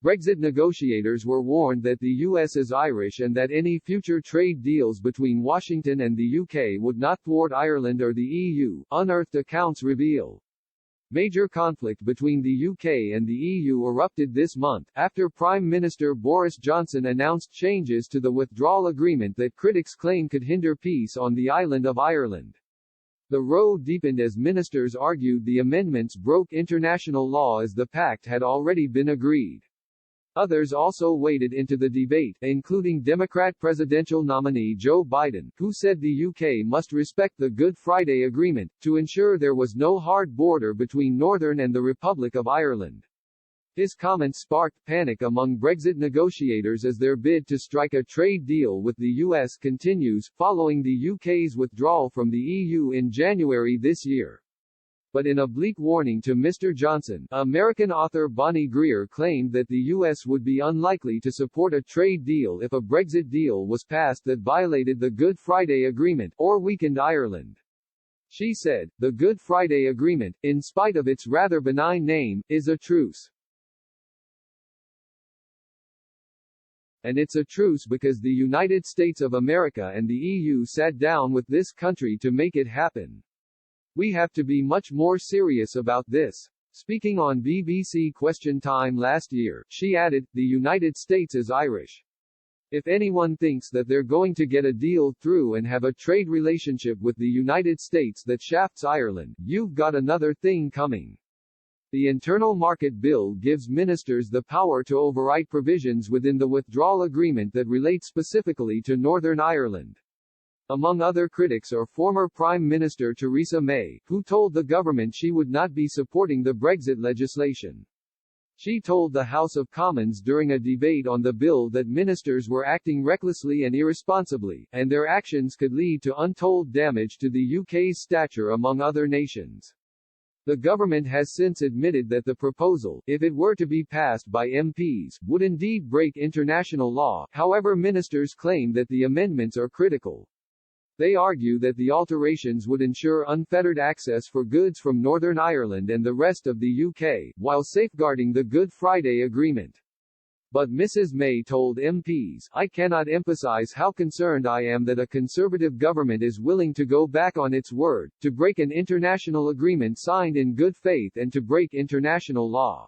Brexit negotiators were warned that the US is Irish and that any future trade deals between Washington and the UK would not thwart Ireland or the EU, unearthed accounts reveal. Major conflict between the UK and the EU erupted this month, after Prime Minister Boris Johnson announced changes to the withdrawal agreement that critics claim could hinder peace on the island of Ireland. The row deepened as ministers argued the amendments broke international law as the pact had already been agreed. Others also waded into the debate, including Democrat presidential nominee Joe Biden, who said the UK must respect the Good Friday Agreement, to ensure there was no hard border between Northern and the Republic of Ireland. His comments sparked panic among Brexit negotiators as their bid to strike a trade deal with the US continues, following the UK's withdrawal from the EU in January this year. But in a bleak warning to Mr. Johnson, American author Bonnie Greer claimed that the U.S. would be unlikely to support a trade deal if a Brexit deal was passed that violated the Good Friday Agreement, or weakened Ireland. She said, "The Good Friday Agreement, in spite of its rather benign name, is a truce. And it's a truce because the United States of America and the EU sat down with this country to make it happen. We have to be much more serious about this." Speaking on BBC Question Time last year, she added, "The United States is Irish. If anyone thinks that they're going to get a deal through and have a trade relationship with the United States that shafts Ireland, you've got another thing coming." The Internal Market Bill gives ministers the power to override provisions within the withdrawal agreement that relate specifically to Northern Ireland. Among other critics are former Prime Minister Theresa May, who told the government she would not be supporting the Brexit legislation. She told the House of Commons during a debate on the bill that ministers were acting recklessly and irresponsibly, and their actions could lead to untold damage to the UK's stature among other nations. The government has since admitted that the proposal, if it were to be passed by MPs, would indeed break international law. However, ministers claim that the amendments are critical. They argue that the alterations would ensure unfettered access for goods from Northern Ireland and the rest of the UK, while safeguarding the Good Friday Agreement. But Mrs. May told MPs, "I cannot emphasize how concerned I am that a Conservative government is willing to go back on its word, to break an international agreement signed in good faith and to break international law.